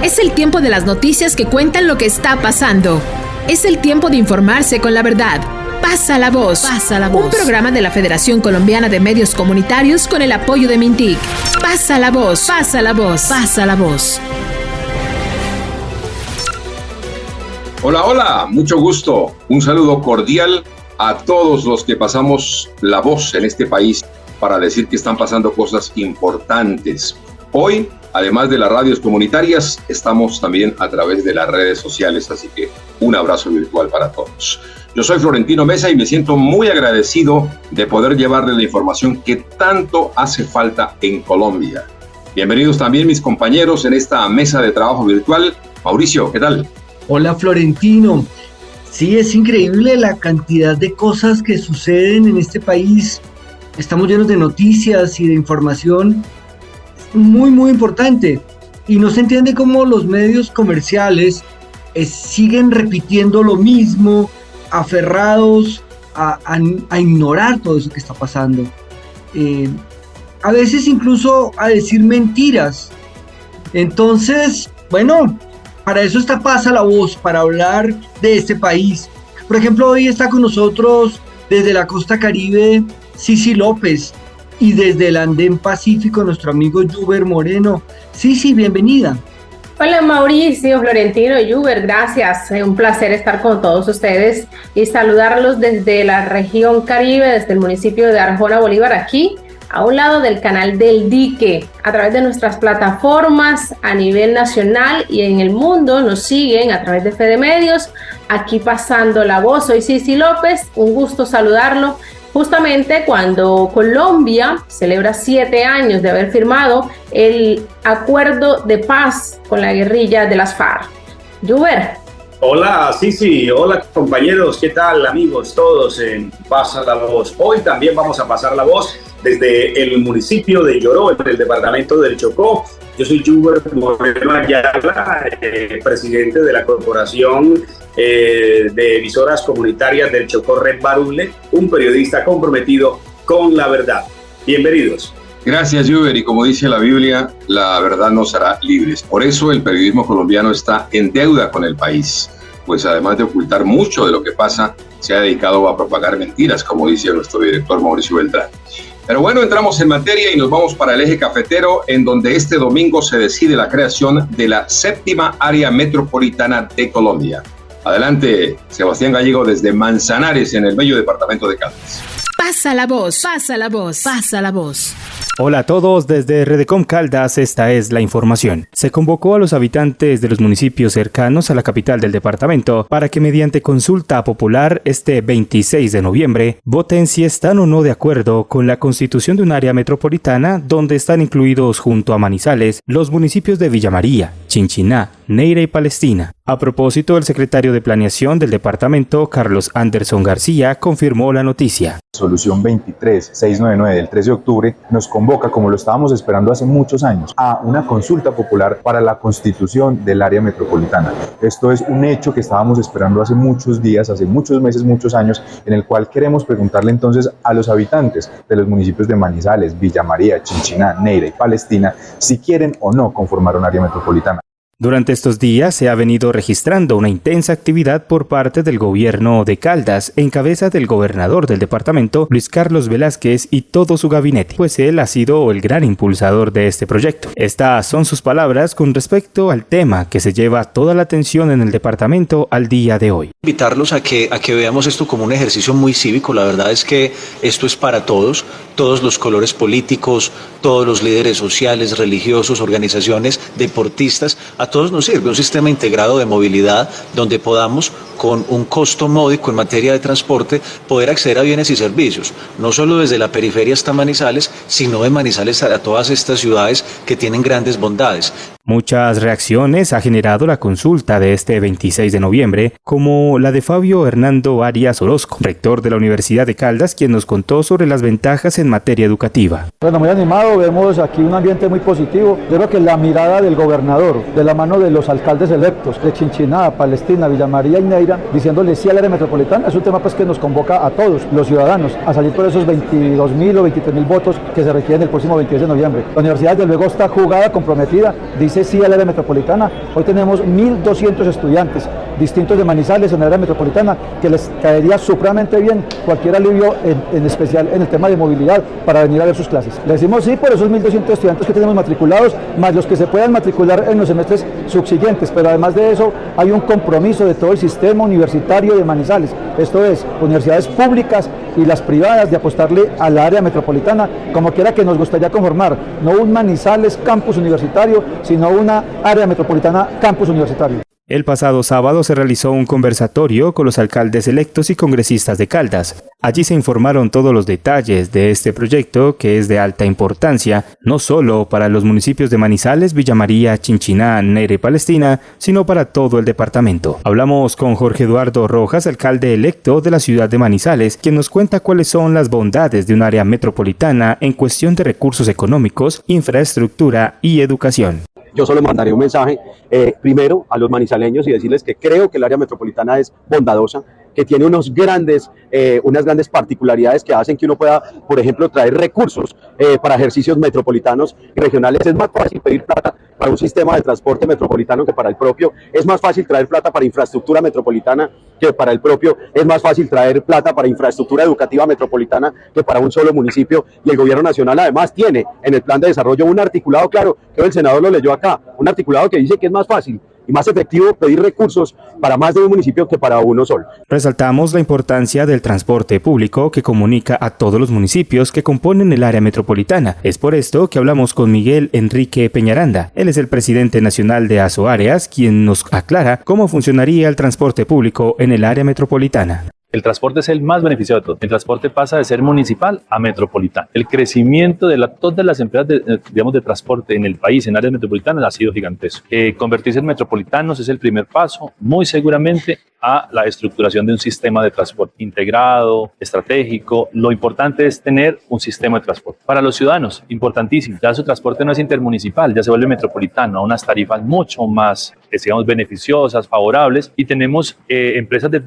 Es el tiempo de las noticias que cuentan lo que está pasando. Es el tiempo de informarse con la verdad. Pasa la voz. Pasa la voz. Un programa de la Federación Colombiana de Medios Comunitarios con el apoyo de Mintic. Pasa la voz. Pasa la voz. Pasa la voz. Hola, hola, mucho gusto. Un saludo cordial a todos los que pasamos la voz en este país para decir que están pasando cosas importantes. Hoy, además de las radios comunitarias, estamos también a través de las redes sociales, así que un abrazo virtual para todos. Yo soy Florentino Mesa y me siento muy agradecido de poder llevarles la información que tanto hace falta en Colombia. Bienvenidos también mis compañeros en esta mesa de trabajo virtual. Mauricio, ¿qué tal? Hola Florentino. Sí, es increíble la cantidad de cosas que suceden en este país. Estamos llenos de noticias y de información muy importante. Y no se entiende cómo los medios comerciales siguen repitiendo lo mismo, aferrados a ignorar todo eso que está pasando. A veces incluso a decir mentiras. Entonces, bueno, para eso Pasa la Voz, para hablar de este país. Por ejemplo, hoy está con nosotros desde la costa caribe Cici López y desde el Andén Pacífico nuestro amigo Yuber Moreno. Cici, bienvenida. Hola Mauricio, Florentino y Yuber, gracias. Un placer estar con todos ustedes y saludarlos desde la región Caribe, desde el municipio de Arjona, Bolívar, aquí a un lado del canal del Dique. A través de nuestras plataformas a nivel nacional y en el mundo nos siguen a través de Fede Medios. Aquí pasando la voz, soy Cici López, un gusto saludarlo. Justamente cuando Colombia celebra 7 años de haber firmado el acuerdo de paz con la guerrilla de las FARC. Yuber. Hola Cici, hola compañeros, ¿qué tal amigos todos en Pasa la Voz? Hoy también vamos a pasar la voz desde el municipio de Lloró, en el departamento del Chocó. Yo soy Yuber Moreno Ayala, presidente de la Corporación de Emisoras Comunitarias del Chocó Red Barule, un periodista comprometido con la verdad. Bienvenidos. Gracias, Yuber, y como dice la Biblia, la verdad nos hará libres. Por eso el periodismo colombiano está en deuda con el país, pues además de ocultar mucho de lo que pasa, se ha dedicado a propagar mentiras, como dice nuestro director Mauricio Beltrán. Pero bueno, entramos en materia y nos vamos para el eje cafetero, en donde este domingo se decide la creación de la 7ª área metropolitana de Colombia. Adelante, Sebastián Gallego desde Manzanares, en el bello departamento de Caldas. Pasa la voz, pasa la voz, pasa la voz. Hola a todos, desde Redecom Caldas esta es la información. Se convocó a los habitantes de los municipios cercanos a la capital del departamento para que mediante consulta popular este 26 de noviembre voten si están o no de acuerdo con la constitución de un área metropolitana donde están incluidos junto a Manizales los municipios de Villa María, Chinchiná, Neira y Palestina. A propósito, el secretario de Planeación del departamento, Carlos Anderson García, confirmó la noticia. Resolución 23699 del 13 de octubre nos convoca, como lo estábamos esperando hace muchos años, a una consulta popular para la constitución del área metropolitana. Esto es un hecho que estábamos esperando hace muchos días, hace muchos meses, muchos años, en el cual queremos preguntarle entonces a los habitantes de los municipios de Manizales, Villa María, Chinchiná, Neira y Palestina si quieren o no conformar un área metropolitana. Durante estos días se ha venido registrando una intensa actividad por parte del gobierno de Caldas, en cabeza del gobernador del departamento, Luis Carlos Velázquez, y todo su gabinete, pues él ha sido el gran impulsador de este proyecto. Estas son sus palabras con respecto al tema que se lleva toda la atención en el departamento al día de hoy. Invitarlos a que veamos esto como un ejercicio muy cívico. La verdad es que esto es para todos los colores políticos, todos los líderes sociales, religiosos, organizaciones, deportistas. A todos nos sirve un sistema integrado de movilidad donde podamos, con un costo módico en materia de transporte, poder acceder a bienes y servicios, no solo desde la periferia hasta Manizales, sino de Manizales a todas estas ciudades que tienen grandes bondades. Muchas reacciones ha generado la consulta de este 26 de noviembre, como la de Fabio Hernando Arias Orozco, rector de la Universidad de Caldas, quien nos contó sobre las ventajas en materia educativa. Bueno, muy animado, vemos aquí un ambiente muy positivo. Yo creo que la mirada del gobernador, de la mano de los alcaldes electos de Chinchiná, Palestina, Villa María y Neira, diciéndole sí al área metropolitana, es un tema pues que nos convoca a todos los ciudadanos a salir por esos 22.000 o 23.000 votos que se requieren el próximo 26 de noviembre. La universidad desde luego está jugada, comprometida, dice ese sí al área metropolitana. Hoy tenemos 1.200 estudiantes distintos de Manizales en el área metropolitana que les caería supremamente bien cualquier alivio, en especial en el tema de movilidad, para venir a ver sus clases. Le decimos sí por esos 1.200 estudiantes que tenemos matriculados, más los que se puedan matricular en los semestres subsiguientes, pero además de eso hay un compromiso de todo el sistema universitario de Manizales, esto es, universidades públicas y las privadas, de apostarle al área metropolitana, como quiera que nos gustaría conformar, no un Manizales campus universitario, sino una área metropolitana campus universitario. El pasado sábado se realizó un conversatorio con los alcaldes electos y congresistas de Caldas. Allí se informaron todos los detalles de este proyecto, que es de alta importancia, no solo para los municipios de Manizales, Villa María, Chinchiná, Neiva y Palestina, sino para todo el departamento. Hablamos con Jorge Eduardo Rojas, alcalde electo de la ciudad de Manizales, quien nos cuenta cuáles son las bondades de un área metropolitana en cuestión de recursos económicos, infraestructura y educación. Yo solo mandaré un mensaje primero a los manizaleños y decirles que creo que el área metropolitana es bondadosa, que tiene unas grandes particularidades que hacen que uno pueda, por ejemplo, traer recursos para ejercicios metropolitanos y regionales. Es más fácil pedir plata para un sistema de transporte metropolitano que para el propio. Es más fácil traer plata para infraestructura metropolitana que para el propio. Es más fácil traer plata para infraestructura educativa metropolitana que para un solo municipio. Y el gobierno nacional además tiene en el plan de desarrollo un articulado claro, que el senador lo leyó acá, un articulado que dice que es más fácil y más efectivo pedir recursos para más de un municipio que para uno solo. Resaltamos la importancia del transporte público que comunica a todos los municipios que componen el área metropolitana. Es por esto que hablamos con Miguel Enrique Peñaranda. Él es el presidente nacional de Asoáreas, quien nos aclara cómo funcionaría el transporte público en el área metropolitana. El transporte es el más beneficiado de todos. El transporte pasa de ser municipal a metropolitano. El crecimiento de todas las empresas de transporte en el país, en áreas metropolitanas, ha sido gigantesco. Convertirse en metropolitanos es el primer paso, muy seguramente, a la estructuración de un sistema de transporte integrado, estratégico. Lo importante es tener un sistema de transporte. Para los ciudadanos, importantísimo. Ya su transporte no es intermunicipal, ya se vuelve metropolitano, a unas tarifas mucho más, digamos, beneficiosas, favorables, y tenemos empresas de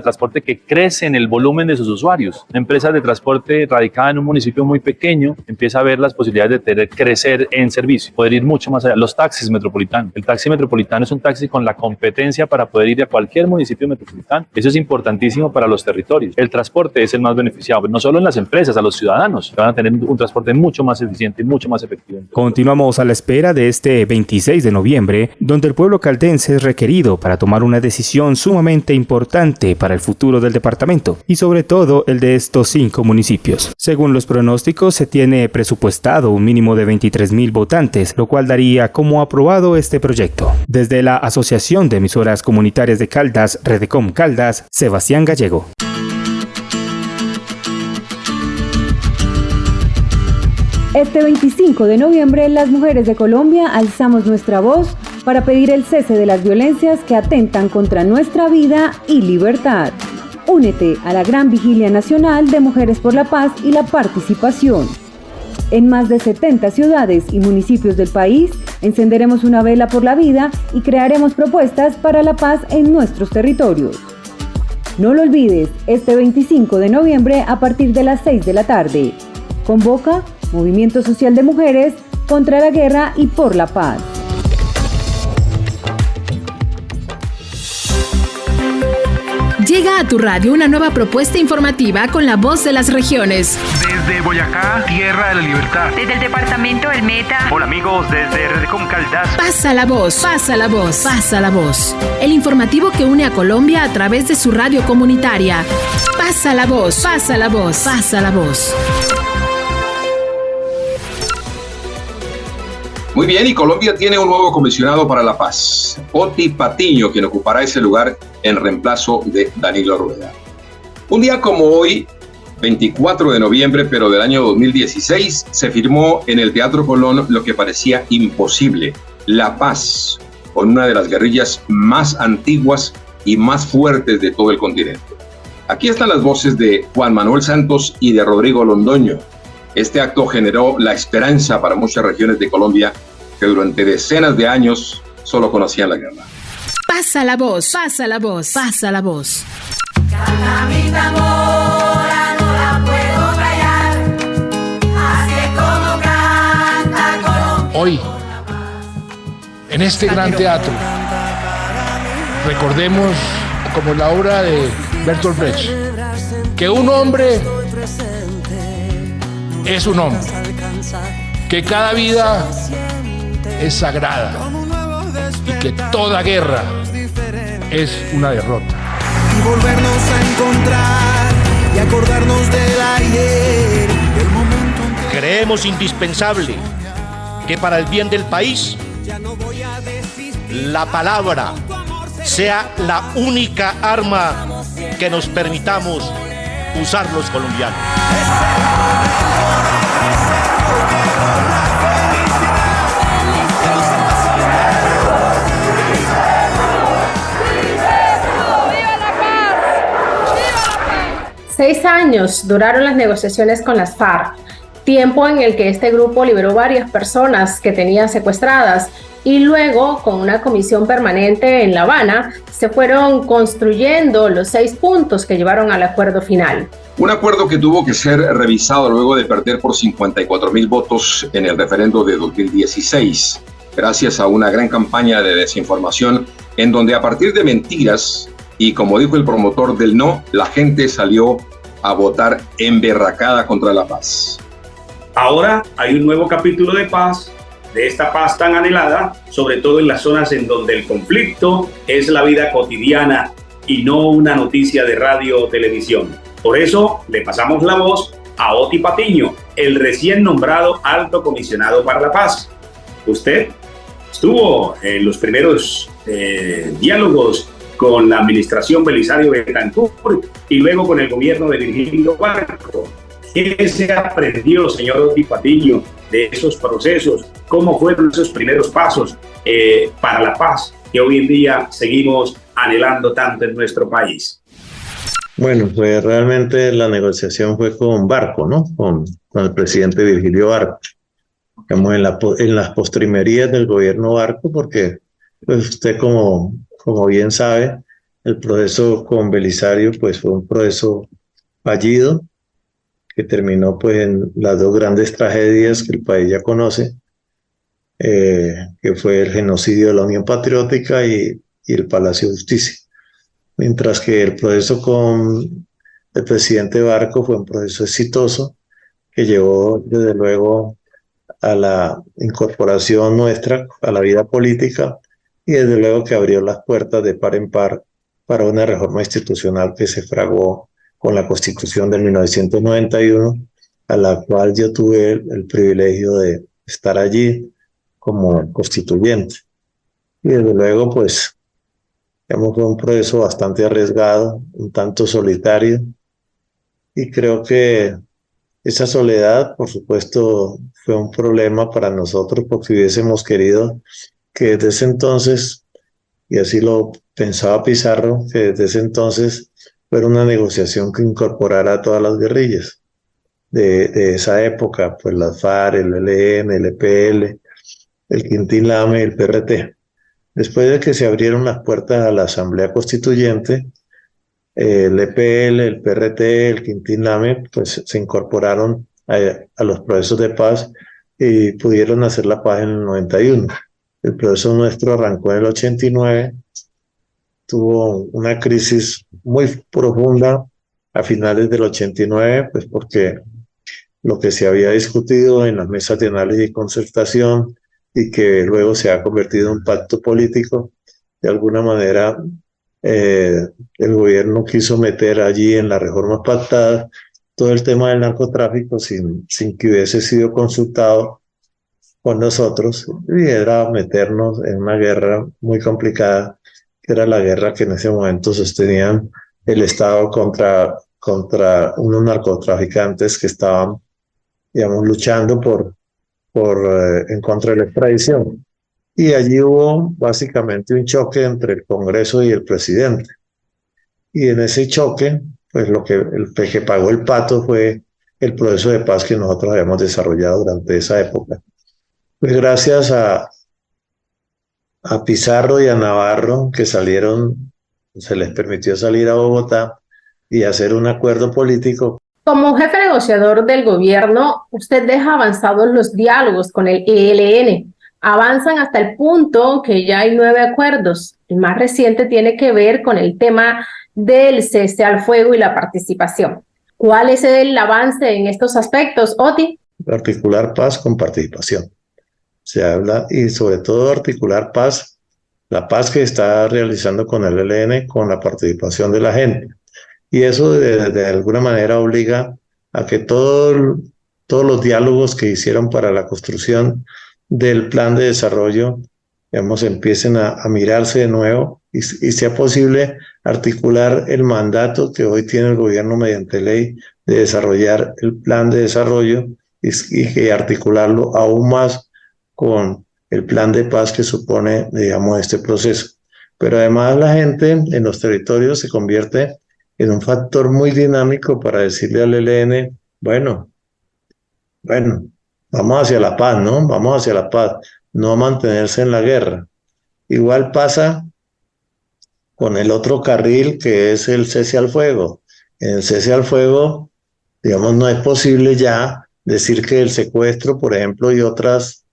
transporte que crecen el volumen de sus usuarios. Una empresa de transporte radicada en un municipio muy pequeño empieza a ver las posibilidades de crecer en servicio, poder ir mucho más allá. Los taxis metropolitanos. El taxi metropolitano es un taxi con la competencia para poder ir a cualquier municipio metropolitano. Eso es importantísimo para los territorios. El transporte es el más beneficiado, no solo en las empresas, a los ciudadanos, que van a tener un transporte mucho más eficiente y mucho más efectivo. Continuamos a la espera de este 26 de noviembre, donde el pueblo caldense es requerido para tomar una decisión sumamente importante para el futuro del departamento y sobre todo el de estos 5 municipios. Según los pronósticos, se tiene presupuestado un mínimo de 23.000 votantes, lo cual daría como aprobado este proyecto. Desde la Asociación de Emisoras Comunitarias de Caldas, Redecom Caldas, Sebastián Gallego. Este 25 de noviembre, las mujeres de Colombia alzamos nuestra voz para pedir el cese de las violencias que atentan contra nuestra vida y libertad. Únete a la gran vigilia nacional de Mujeres por la Paz y la Participación. En más de 70 ciudades y municipios del país, encenderemos una vela por la vida y crearemos propuestas para la paz en nuestros territorios. No lo olvides, este 25 de noviembre a partir de las 6 de la tarde. Convoca Movimiento Social de Mujeres contra la Guerra y por la Paz. Llega a tu radio una nueva propuesta informativa con la voz de las regiones. Desde Boyacá, Tierra de la Libertad. Desde el departamento del Meta. Hola amigos, desde Redecom Caldas. Pasa la voz, pasa la voz, pasa la voz. El informativo que une a Colombia a través de su radio comunitaria. Pasa la voz, pasa la voz, pasa la voz. Muy bien, y Colombia tiene un nuevo comisionado para la paz, Oti Patiño, quien ocupará ese lugar en reemplazo de Danilo Rueda. Un día como hoy, 24 de noviembre, pero del año 2016, se firmó en el Teatro Colón lo que parecía imposible, la paz, con una de las guerrillas más antiguas y más fuertes de todo el continente. Aquí están las voces de Juan Manuel Santos y de Rodrigo Londoño. Este acto generó la esperanza para muchas regiones de Colombia que durante decenas de años solo conocían la guerra. Pasa la voz, pasa la voz, pasa la voz. Canta mi tambora, no la puedo callar, así es como canta Colombia. Hoy, en este gran teatro. Recordemos, como la obra de Bertolt Brecht, que un hombre es un hombre, que cada vida es sagrada y que toda guerra es una derrota. Y volvernos a encontrar y acordarnos del ayer, del momento en que... Creemos indispensable que para el bien del país la palabra sea la única arma que nos permitamos usar los colombianos. 6 años duraron las negociaciones con las FARC, tiempo en el que este grupo liberó varias personas que tenían secuestradas y luego, con una comisión permanente en La Habana, se fueron construyendo los 6 puntos que llevaron al acuerdo final. Un acuerdo que tuvo que ser revisado luego de perder por 54.000 votos en el referendo de 2016, gracias a una gran campaña de desinformación en donde a partir de mentiras y como dijo el promotor del no, la gente salió a votar emberracada contra la paz. Ahora hay un nuevo capítulo de paz, de esta paz tan anhelada, sobre todo en las zonas en donde el conflicto es la vida cotidiana y no una noticia de radio o televisión. Por eso le pasamos la voz a Oti Patiño, el recién nombrado Alto Comisionado para la Paz. Usted estuvo en los primeros diálogos con la administración Belisario Betancur y luego con el gobierno de Virgilio Barco. ¿Qué se aprendió, señor Oti Patiño, de esos procesos? ¿Cómo fueron esos primeros pasos para la paz que hoy en día seguimos anhelando tanto en nuestro país? Bueno, pues realmente la negociación fue con Barco, ¿no? Con el presidente Virgilio Barco. Estamos en las postrimerías del gobierno Barco porque pues usted como bien sabe, el proceso con Belisario pues fue un proceso fallido que terminó pues en las 2 grandes tragedias que el país ya conoce, que fue el genocidio de la Unión Patriótica y el Palacio de Justicia. Mientras que el proceso con el presidente Barco fue un proceso exitoso que llevó desde luego a la incorporación nuestra a la vida política y desde luego que abrió las puertas de par en par para una reforma institucional que se fraguó con la Constitución de 1991, a la cual yo tuve el privilegio de estar allí como constituyente. Y desde luego, pues, fue un proceso bastante arriesgado, un tanto solitario, y creo que esa soledad, por supuesto, fue un problema para nosotros porque hubiésemos querido que desde ese entonces, y así lo pensaba Pizarro, que desde ese entonces fuera una negociación que incorporara a todas las guerrillas de esa época, pues las FARC, el ELN, el EPL, el Quintín Lame, el PRT. Después de que se abrieron las puertas a la Asamblea Constituyente, el EPL, el PRT, el Quintín Lame, pues se incorporaron a los procesos de paz y pudieron hacer la paz en el 91. El proceso nuestro arrancó en el 89, tuvo una crisis muy profunda a finales del 89, pues porque lo que se había discutido en las mesas de análisis y concertación y que luego se ha convertido en un pacto político, de alguna manera el gobierno quiso meter allí en las reformas pactadas todo el tema del narcotráfico sin que hubiese sido consultado con nosotros, y era meternos en una guerra muy complicada, que era la guerra que en ese momento sostenían el Estado contra unos narcotraficantes que estaban, digamos, luchando en contra de la extradición. Y allí hubo básicamente un choque entre el Congreso y el presidente. Y en ese choque, pues el que pagó el pato fue el proceso de paz que nosotros habíamos desarrollado durante esa época. Pues gracias a Pizarro y a Navarro, que salieron, se les permitió salir a Bogotá y hacer un acuerdo político. Como jefe negociador del gobierno, usted deja avanzados los diálogos con el ELN, Avanzan hasta el punto que ya hay 9 acuerdos. El más reciente tiene que ver con el tema del cese al fuego y la participación. ¿Cuál es el avance en estos aspectos, Oti? Articular paz con participación. Se habla, y sobre todo articular paz, la paz que está realizando con el ELN, con la participación de la gente. Y eso de alguna manera obliga a que todos los diálogos que hicieron para la construcción del plan de desarrollo, digamos, empiecen a mirarse de nuevo y sea posible articular el mandato que hoy tiene el gobierno mediante ley de desarrollar el plan de desarrollo y que articularlo aún más con el plan de paz que supone, digamos, este proceso. Pero además la gente en los territorios se convierte en un factor muy dinámico para decirle al ELN, bueno, vamos hacia la paz, ¿no? Vamos hacia la paz, no mantenerse en la guerra. Igual pasa con el otro carril que es el cese al fuego. En el cese al fuego, digamos, no es posible ya decir que el secuestro, por ejemplo, y otras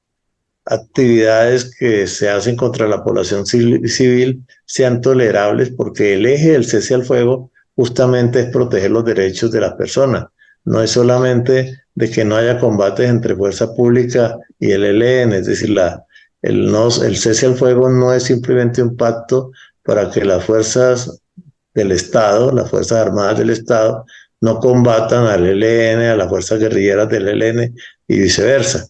actividades que se hacen contra la población civil sean tolerables, porque el eje del cese al fuego justamente es proteger los derechos de las personas. No es solamente de que no haya combates entre fuerza pública y el ELN, es decir, el cese al fuego no es simplemente un pacto para que las fuerzas del Estado, las Fuerzas Armadas del Estado, no combatan al ELN, a las fuerzas guerrilleras del ELN y viceversa.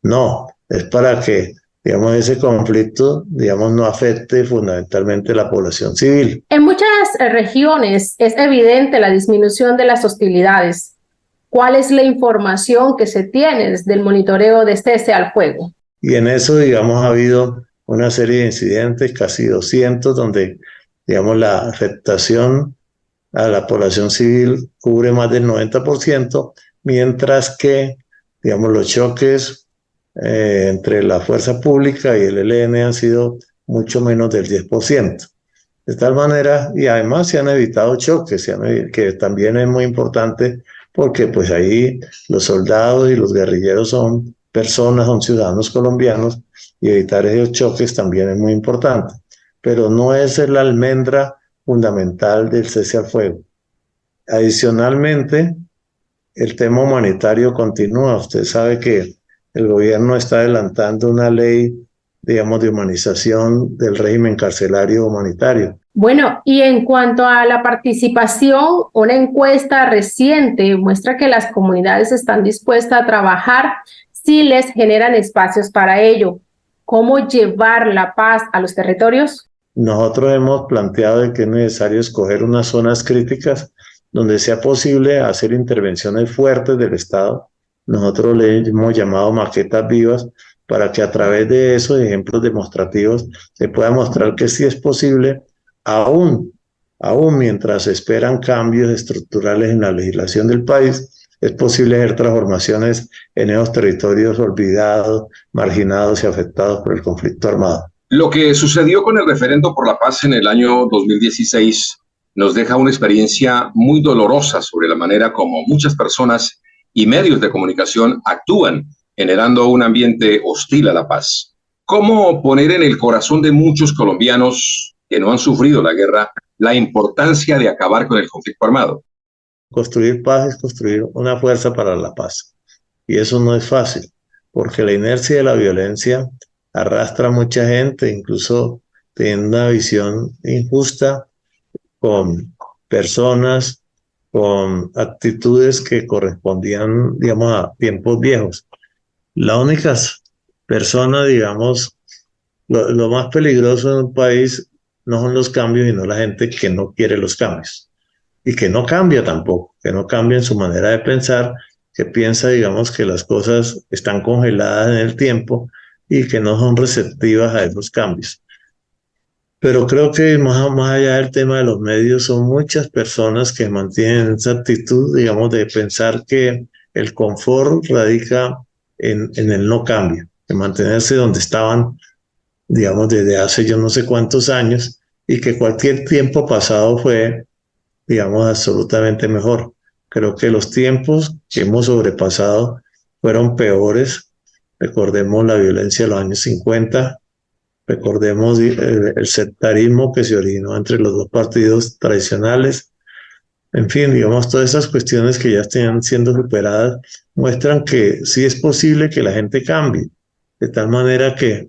No, es para que, digamos, ese conflicto, digamos, no afecte fundamentalmente a la población civil. En muchas regiones es evidente la disminución de las hostilidades. ¿Cuál es la información que se tiene desde el monitoreo de cese al fuego? Y en eso, digamos, ha habido una serie de incidentes, casi 200, donde, digamos, la afectación a la población civil cubre más del 90%, mientras que, digamos, los choques entre la fuerza pública y el ELN han sido mucho menos del 10%. De tal manera, y además se han evitado choques, que también es muy importante, porque pues ahí los soldados y los guerrilleros son personas, son ciudadanos colombianos, y evitar esos choques también es muy importante. Pero no es la almendra fundamental del cese al fuego. Adicionalmente, el tema humanitario continúa. Usted sabe que el gobierno está adelantando una ley, digamos, de humanización del régimen carcelario humanitario. Bueno, y en cuanto a la participación, una encuesta reciente muestra que las comunidades están dispuestas a trabajar si les generan espacios para ello. ¿Cómo llevar la paz a los territorios? Nosotros hemos planteado de que es necesario escoger unas zonas críticas donde sea posible hacer intervenciones fuertes del Estado. Nosotros le hemos llamado maquetas vivas para que a través de esos ejemplos demostrativos se pueda mostrar que sí es posible, aún mientras se esperan cambios estructurales en la legislación del país, es posible hacer transformaciones en esos territorios olvidados, marginados y afectados por el conflicto armado. Lo que sucedió con el referendo por la paz en el año 2016 nos deja una experiencia muy dolorosa sobre la manera como muchas personas y medios de comunicación actúan, generando un ambiente hostil a la paz. ¿Cómo poner en el corazón de muchos colombianos que no han sufrido la guerra la importancia de acabar con el conflicto armado? Construir paz es construir una fuerza para la paz. Y eso no es fácil, porque la inercia de la violencia arrastra a mucha gente, incluso teniendo una visión injusta, con personas, con actitudes que correspondían, digamos, a tiempos viejos. La única persona, digamos, lo más peligroso en un país no son los cambios, sino la gente que no quiere los cambios. Y que no cambia tampoco, que no cambia en su manera de pensar, que piensa, digamos, que las cosas están congeladas en el tiempo y que no son receptivas a esos cambios. Pero creo que más allá del tema de los medios, son muchas personas que mantienen esa actitud, digamos, de pensar que el confort radica en el no cambio, en mantenerse donde estaban, digamos, desde hace yo no sé cuántos años, y que cualquier tiempo pasado fue, digamos, absolutamente mejor. Creo que los tiempos que hemos sobrepasado fueron peores recordemos la violencia de los años 50, recordemos el sectarismo que se originó entre los dos partidos tradicionales. En fin, digamos, todas esas cuestiones que ya están siendo superadas muestran que sí es posible que la gente cambie, de tal manera que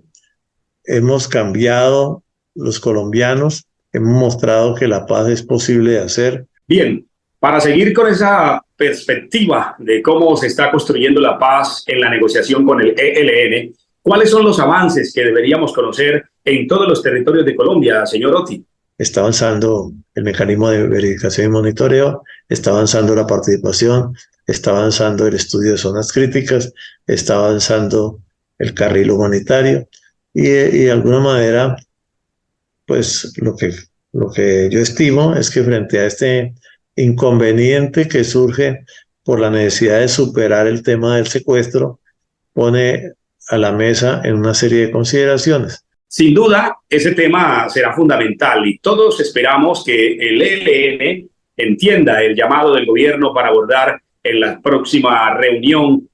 hemos cambiado los colombianos, hemos mostrado que la paz es posible de hacer. Bien, para seguir con esa perspectiva de cómo se está construyendo la paz en la negociación con el ELN, ¿cuáles son los avances que deberíamos conocer en todos los territorios de Colombia, señor Otti? Está avanzando el mecanismo de verificación y monitoreo, está avanzando la participación, está avanzando el estudio de zonas críticas, está avanzando el carril humanitario y de alguna manera, pues lo que yo estimo es que frente a este inconveniente que surge por la necesidad de superar el tema del secuestro, pone a la mesa en una serie de consideraciones. Sin duda, ese tema será fundamental y todos esperamos que el ELN entienda el llamado del gobierno para abordar en la próxima reunión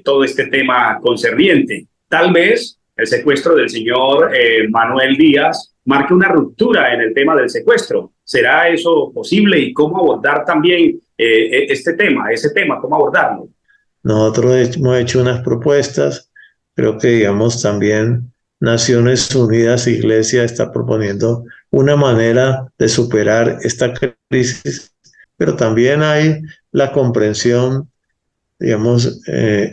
todo este tema concerniente. Tal vez el secuestro del señor Manuel Díaz marque una ruptura en el tema del secuestro. ¿Será eso posible y cómo abordar también ese tema, cómo abordarlo? Nosotros hemos hecho unas propuestas, creo que digamos también Naciones Unidas, Iglesia está proponiendo una manera de superar esta crisis, pero también hay la comprensión, digamos,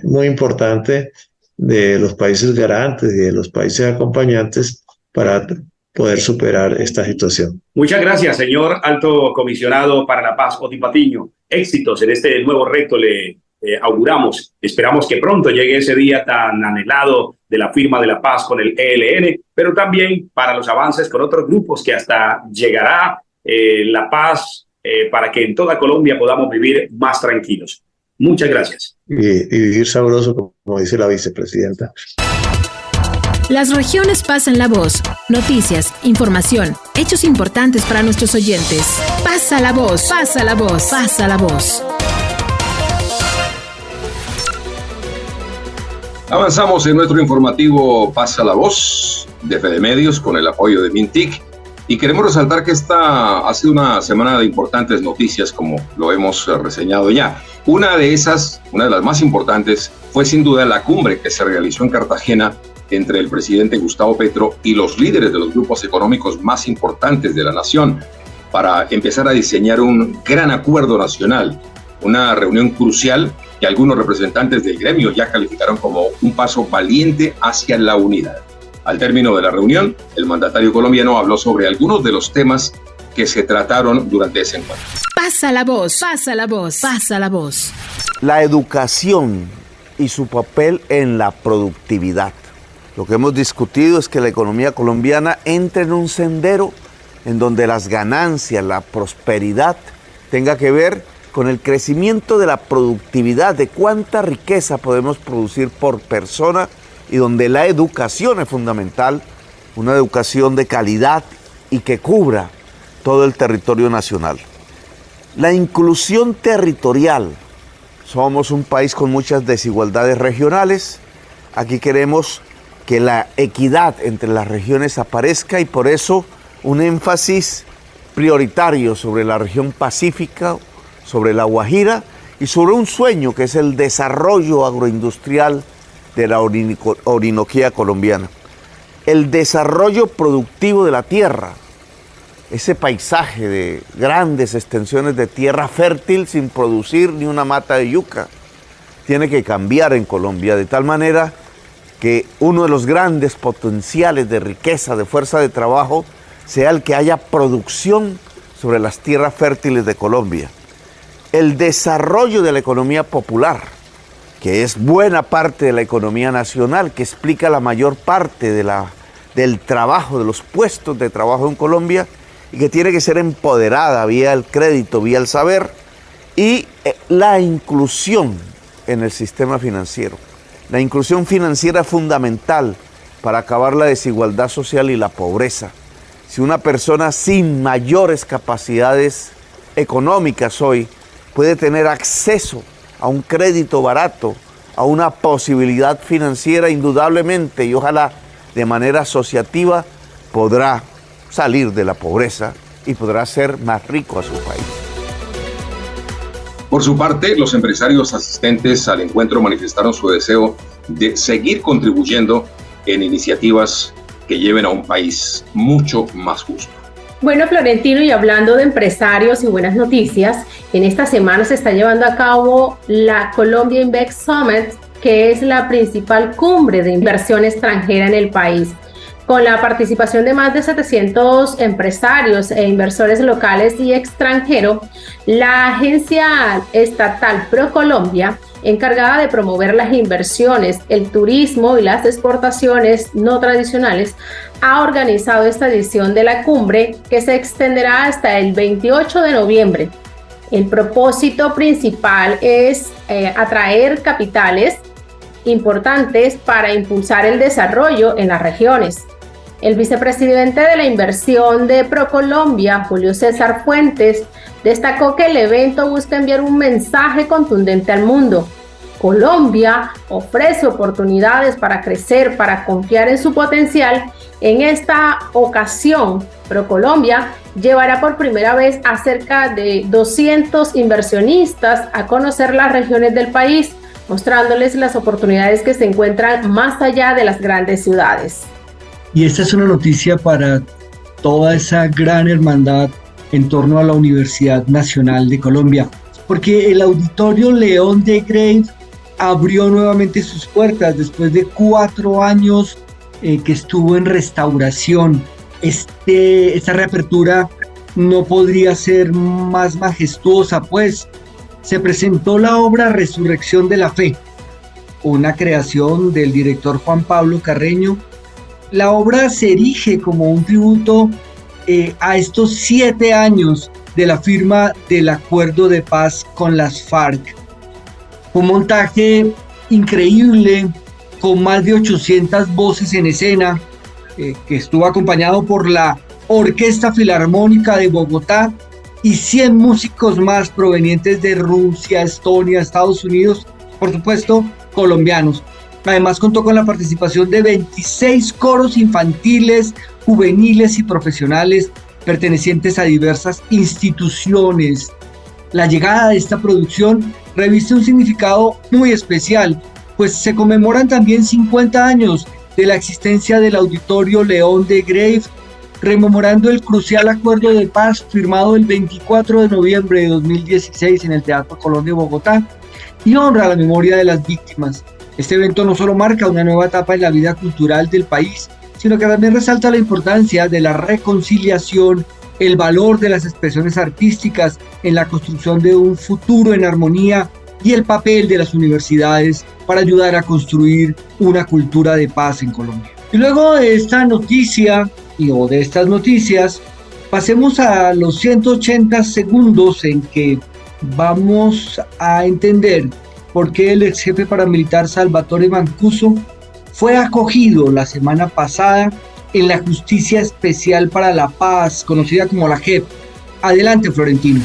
muy importante de los países garantes y de los países acompañantes para poder superar esta situación. Muchas gracias, señor Alto Comisionado para la Paz, Otti Patiño. Éxitos en este nuevo reto le auguramos. Esperamos que pronto llegue ese día tan anhelado de la firma de la paz con el ELN, pero también para los avances con otros grupos que hasta llegará la paz para que en toda Colombia podamos vivir más tranquilos. Muchas gracias. Y vivir sabroso, como dice la vicepresidenta. Las regiones pasan la voz. Noticias, información, hechos importantes para nuestros oyentes. Pasa la voz, pasa la voz, pasa la voz. Avanzamos en nuestro informativo Pasa la Voz de Fede Medios con el apoyo de Mintic y queremos resaltar que esta ha sido una semana de importantes noticias como lo hemos reseñado ya. Una de las más importantes fue sin duda la cumbre que se realizó en Cartagena entre el presidente Gustavo Petro y los líderes de los grupos económicos más importantes de la nación para empezar a diseñar un gran acuerdo nacional, una reunión crucial que algunos representantes del gremio ya calificaron como un paso valiente hacia la unidad. Al término de la reunión, el mandatario colombiano habló sobre algunos de los temas que se trataron durante ese encuentro. Pasa la voz, pasa la voz, pasa la voz. La educación y su papel en la productividad. Lo que hemos discutido es que la economía colombiana entre en un sendero en donde las ganancias, la prosperidad tenga que ver con el crecimiento de la productividad, de cuánta riqueza podemos producir por persona y donde la educación es fundamental, una educación de calidad y que cubra todo el territorio nacional. La inclusión territorial. Somos un país con muchas desigualdades regionales. Aquí queremos que la equidad entre las regiones aparezca y por eso un énfasis prioritario sobre la región pacífica, sobre la Guajira y sobre un sueño que es el desarrollo agroindustrial de la Orinoquía colombiana. El desarrollo productivo de la tierra, ese paisaje de grandes extensiones de tierra fértil sin producir ni una mata de yuca, tiene que cambiar en Colombia de tal manera que uno de los grandes potenciales de riqueza, de fuerza de trabajo, sea el que haya producción sobre las tierras fértiles de Colombia. El desarrollo de la economía popular, que es buena parte de la economía nacional, que explica la mayor parte del trabajo, de los puestos de trabajo en Colombia, y que tiene que ser empoderada vía el crédito, vía el saber, y la inclusión en el sistema financiero. La inclusión financiera es fundamental para acabar la desigualdad social y la pobreza. Si una persona sin mayores capacidades económicas hoy puede tener acceso a un crédito barato, a una posibilidad financiera indudablemente y ojalá de manera asociativa podrá salir de la pobreza y podrá ser más rico a su país. Por su parte, los empresarios asistentes al encuentro manifestaron su deseo de seguir contribuyendo en iniciativas que lleven a un país mucho más justo. Bueno, Florentino, y hablando de empresarios y buenas noticias, en esta semana se está llevando a cabo la Colombia Invest Summit, que es la principal cumbre de inversión extranjera en el país. Con la participación de más de 700 empresarios e inversores locales y extranjeros, la agencia estatal ProColombia, encargada de promover las inversiones, el turismo y las exportaciones no tradicionales, ha organizado esta edición de la cumbre que se extenderá hasta el 28 de noviembre. El propósito principal es atraer capitales importantes para impulsar el desarrollo en las regiones. El vicepresidente de la inversión de ProColombia, Julio César Fuentes, destacó que el evento busca enviar un mensaje contundente al mundo. Colombia ofrece oportunidades para crecer, para confiar en su potencial. En esta ocasión, ProColombia llevará por primera vez a cerca de 200 inversionistas a conocer las regiones del país, mostrándoles las oportunidades que se encuentran más allá de las grandes ciudades. Y esta es una noticia para toda esa gran hermandad en torno a la Universidad Nacional de Colombia, porque el Auditorio León de Grave abrió nuevamente sus puertas después de 4 años que estuvo en restauración. Esta reapertura no podría ser más majestuosa, pues se presentó la obra Resurrección de la Fe, una creación del director Juan Pablo Carreño. La obra se erige como un tributo a estos 7 años de la firma del acuerdo de paz con las FARC. Un montaje increíble, con más de 800 voces en escena, que estuvo acompañado por la Orquesta Filarmónica de Bogotá y 100 músicos más provenientes de Rusia, Estonia, Estados Unidos, por supuesto, colombianos. Además contó con la participación de 26 coros infantiles, juveniles y profesionales pertenecientes a diversas instituciones. La llegada de esta producción reviste un significado muy especial, pues se conmemoran también 50 años de la existencia del Auditorio León de Grave, rememorando el crucial acuerdo de paz firmado el 24 de noviembre de 2016 en el Teatro Colón de Bogotá y honra la memoria de las víctimas. Este evento no solo marca una nueva etapa en la vida cultural del país, sino que también resalta la importancia de la reconciliación, el valor de las expresiones artísticas en la construcción de un futuro en armonía y el papel de las universidades para ayudar a construir una cultura de paz en Colombia. Y luego de esta noticia, o de estas noticias, pasemos a los 180 segundos en que vamos a entender por qué el ex jefe paramilitar Salvatore Mancuso fue acogido la semana pasada en la Justicia Especial para la Paz, conocida como la JEP. Adelante, Florentino.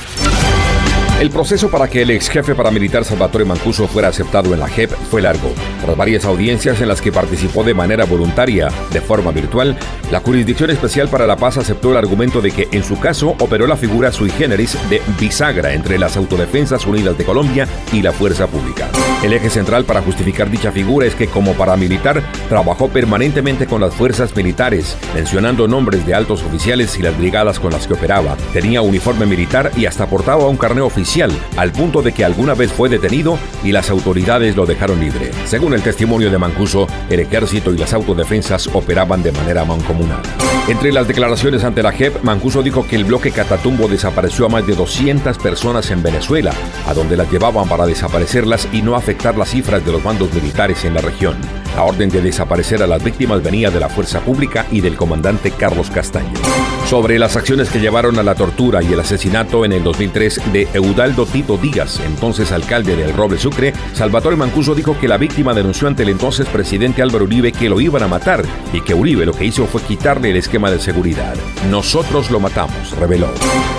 El proceso para que el ex jefe paramilitar Salvatore Mancuso fuera aceptado en la JEP fue largo. Tras varias audiencias en las que participó de manera voluntaria, de forma virtual, la Jurisdicción Especial para la Paz aceptó el argumento de que en su caso operó la figura sui generis de bisagra entre las Autodefensas Unidas de Colombia y la Fuerza Pública. El eje central para justificar dicha figura es que como paramilitar trabajó permanentemente con las fuerzas militares, mencionando nombres de altos oficiales y las brigadas con las que operaba. Tenía uniforme militar y hasta portaba un carné oficial, al punto de que alguna vez fue detenido y las autoridades lo dejaron libre. Según el testimonio de Mancuso, el ejército y las autodefensas operaban de manera mancomunada. Entre las declaraciones ante la JEP, Mancuso dijo que el bloque Catatumbo desapareció a más de 200 personas en Venezuela, a donde las llevaban para desaparecerlas y no afectar las cifras de los mandos militares en la región. La orden de desaparecer a las víctimas venía de la fuerza pública y del comandante Carlos Castaño. Sobre las acciones que llevaron a la tortura y el asesinato en el 2003 de Eudaldo Tito Díaz, entonces alcalde del Roble Sucre, Salvatore Mancuso dijo que la víctima denunció ante el entonces presidente Álvaro Uribe que lo iban a matar y que Uribe lo que hizo fue quitarle el esquema de seguridad. Nosotros lo matamos, reveló.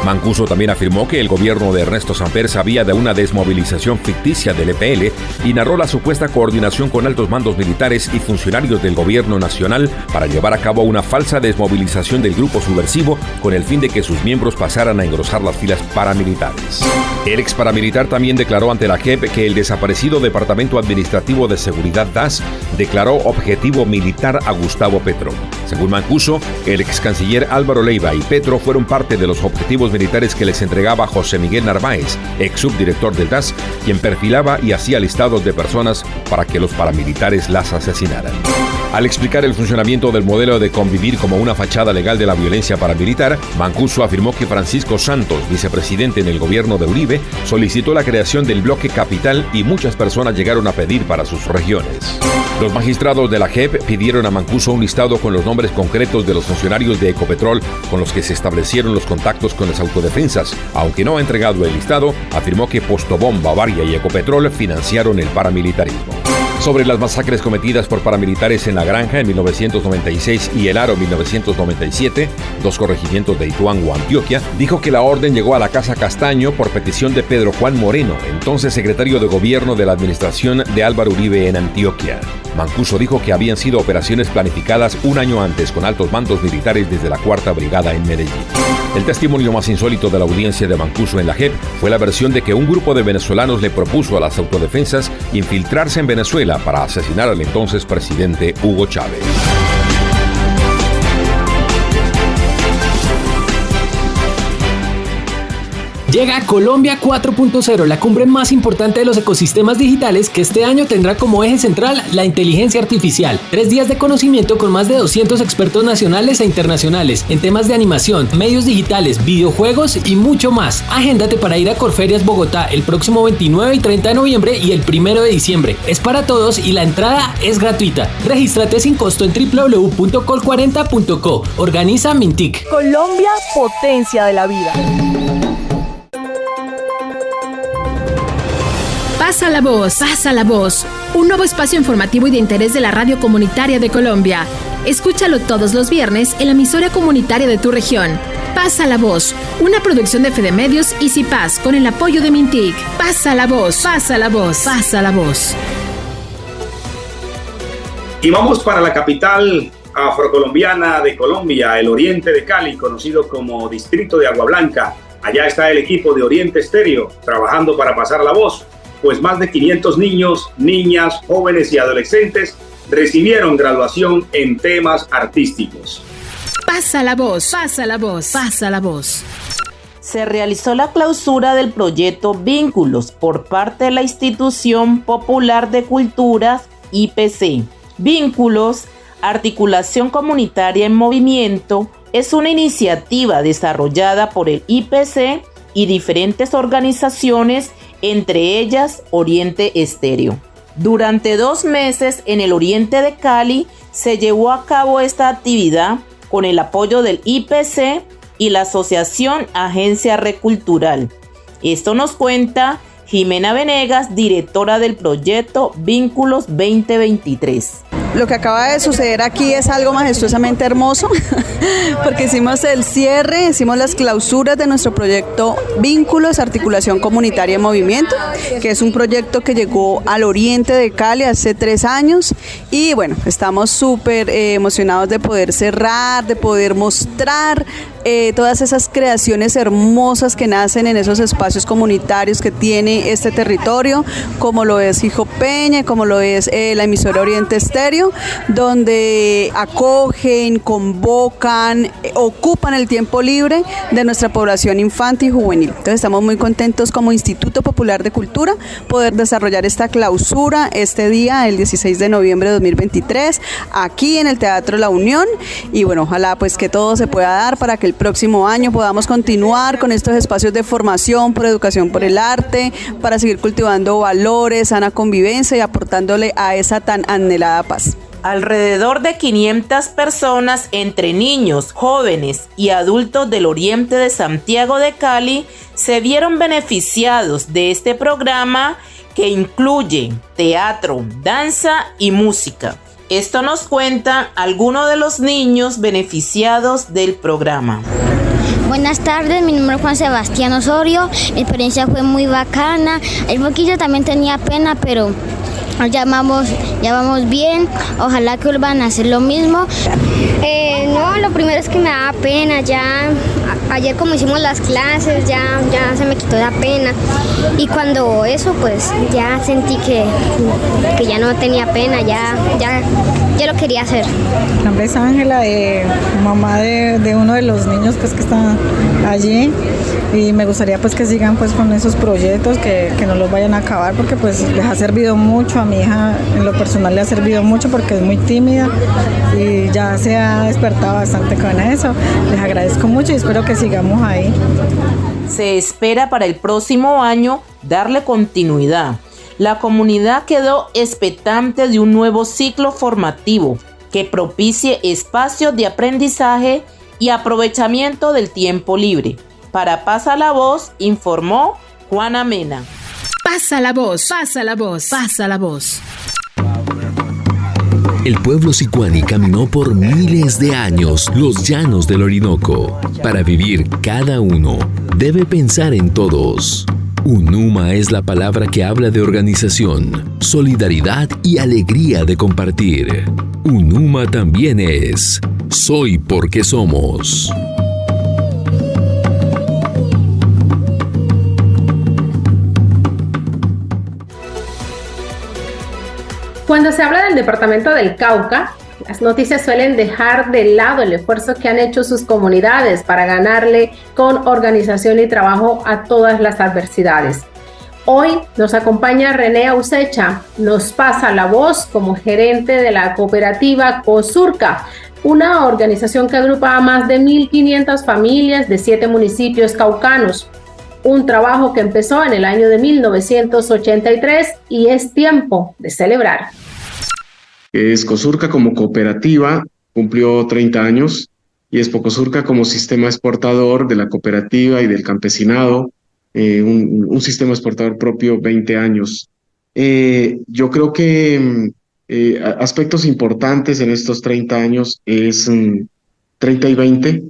Mancuso también afirmó que el gobierno de Ernesto Samper sabía de una desmovilización ficticia del EPL y narró la supuesta coordinación con altos mandos militares y funcionarios del gobierno nacional para llevar a cabo una falsa desmovilización del grupo subversivo con el fin de que sus miembros pasaran a engrosar las filas paramilitares. El ex paramilitar también declaró ante la JEP que el desaparecido Departamento Administrativo de Seguridad DAS declaró objetivo militar a Gustavo Petro. Según Mancuso, el ex canciller Álvaro Leiva y Petro fueron parte de los objetivos militares que les entregaba José Miguel Narváez, ex subdirector del DAS, quien perfilaba y hacía listados de personas para que los paramilitares las asesinaran. Al explicar el funcionamiento del modelo de convivir como una fachada legal de la violencia paramilitar, Mancuso afirmó que Francisco Santos, vicepresidente en el gobierno de Uribe, solicitó la creación del bloque capital y muchas personas llegaron a pedir para sus regiones. Los magistrados de la JEP pidieron a Mancuso un listado con los nombres concretos de los funcionarios de Ecopetrol con los que se establecieron los contactos con las autodefensas. Aunque no ha entregado el listado, afirmó que Postobón, Bavaria y Ecopetrol financiaron el paramilitarismo. Sobre las masacres cometidas por paramilitares en La Granja en 1996 y El Aro en 1997, dos corregimientos de Ituango, Antioquia, dijo que la orden llegó a la Casa Castaño por petición de Pedro Juan Moreno, entonces secretario de Gobierno de la administración de Álvaro Uribe en Antioquia. Mancuso dijo que habían sido operaciones planificadas un año antes con altos mandos militares desde la 4ª Brigada en Medellín. El testimonio más insólito de la audiencia de Mancuso en la JEP fue la versión de que un grupo de venezolanos le propuso a las autodefensas infiltrarse en Venezuela para asesinar al entonces presidente Hugo Chávez. Llega Colombia 4.0, la cumbre más importante de los ecosistemas digitales que este año tendrá como eje central la inteligencia artificial. 3 días de conocimiento con más de 200 expertos nacionales e internacionales en temas de animación, medios digitales, videojuegos y mucho más. Agéndate para ir a Corferias Bogotá el próximo 29 y 30 de noviembre y el 1 de diciembre. Es para todos y la entrada es gratuita. Regístrate sin costo en www.col40.co. Organiza Mintic. Colombia, potencia de la vida. Pasa la voz, pasa la voz. Un nuevo espacio informativo y de interés de la Radio Comunitaria de Colombia. Escúchalo todos los viernes en la emisora comunitaria de tu región. Pasa la voz, una producción de Fede Medios y CIPAS con el apoyo de Mintic. Pasa la voz, pasa la voz, pasa la voz. Y vamos para la capital afrocolombiana de Colombia, el oriente de Cali, conocido como Distrito de Agua Blanca. Allá está el equipo de Oriente Estéreo, trabajando para pasar la voz, pues más de 500 niños, niñas, jóvenes y adolescentes recibieron graduación en temas artísticos. Pasa la voz, pasa la voz, pasa la voz. Se realizó la clausura del proyecto Vínculos por parte de la Institución Popular de Culturas, IPC. Vínculos, Articulación Comunitaria en Movimiento, es una iniciativa desarrollada por el IPC y diferentes organizaciones, entre ellas Oriente Estéreo. Durante 2 meses en el oriente de Cali se llevó a cabo esta actividad con el apoyo del IPC y la Asociación Agencia Recultural. Esto nos cuenta Jimena Venegas, directora del proyecto Vínculos 2023. Lo que acaba de suceder aquí es algo majestuosamente hermoso porque hicimos el cierre, hicimos las clausuras de nuestro proyecto Vínculos, Articulación Comunitaria en Movimiento, que es un proyecto que llegó al oriente de Cali hace 3 años y bueno, estamos súper emocionados de poder cerrar, de poder mostrar todas esas creaciones hermosas que nacen en esos espacios comunitarios que tiene este territorio, como lo es Hijo Peña, como lo es la emisora Oriente Estéreo, donde acogen, convocan, ocupan el tiempo libre de nuestra población infantil y juvenil. Entonces estamos muy contentos como Instituto Popular de Cultura poder desarrollar esta clausura este día, el 16 de noviembre de 2023, aquí en el Teatro La Unión, y bueno, ojalá pues que todo se pueda dar para que el próximo año podamos continuar con estos espacios de formación por educación por el arte, para seguir cultivando valores, sana convivencia y aportándole a esa tan anhelada paz. Alrededor de 500 personas entre niños, jóvenes y adultos del oriente de Santiago de Cali se vieron beneficiados de este programa que incluye teatro, danza y música. Esto nos cuenta algunos de los niños beneficiados del programa. Buenas tardes, mi nombre es Juan Sebastián Osorio, mi experiencia fue muy bacana, el poquillo también tenía pena, pero ya vamos bien, ojalá que vuelvan a hacer lo mismo. No, lo primero es que me daba pena, ya ayer como hicimos las clases, ya se me quitó la pena, y cuando eso pues ya sentí que ya no tenía pena, ya lo quería hacer. Mi nombre es Ángela, mamá de uno de los niños pues que está allí, y me gustaría pues que sigan pues con esos proyectos, que no los vayan a acabar, porque pues les ha servido mucho, a mi hija en lo personal le ha servido mucho porque es muy tímida y ya se ha despertado bastante con eso. Les agradezco mucho y espero que sigamos ahí. Se espera para el próximo año darle continuidad. La comunidad quedó expectante de un nuevo ciclo formativo que propicie espacios de aprendizaje y aprovechamiento del tiempo libre. Para Pasa la Voz, informó Juana Mena. Pasa la voz, pasa la voz, pasa la voz. El pueblo sicuani caminó por miles de años los llanos del Orinoco. Para vivir cada uno, debe pensar en todos. UNUMA es la palabra que habla de organización, solidaridad y alegría de compartir. UNUMA también es Soy porque somos. Cuando se habla del departamento del Cauca, las noticias suelen dejar de lado el esfuerzo que han hecho sus comunidades para ganarle con organización y trabajo a todas las adversidades. Hoy nos acompaña René Ausecha, nos pasa la voz como gerente de la cooperativa COSURCA, una organización que agrupa a más de 1.500 familias de 7 municipios caucanos. Un trabajo que empezó en el año de 1983 y es tiempo de celebrar. Escosurca como cooperativa cumplió 30 años y Espocosurca como sistema exportador de la cooperativa y del campesinado, un sistema exportador propio 20 años. Yo creo que aspectos importantes en estos 30 años es 30 y 20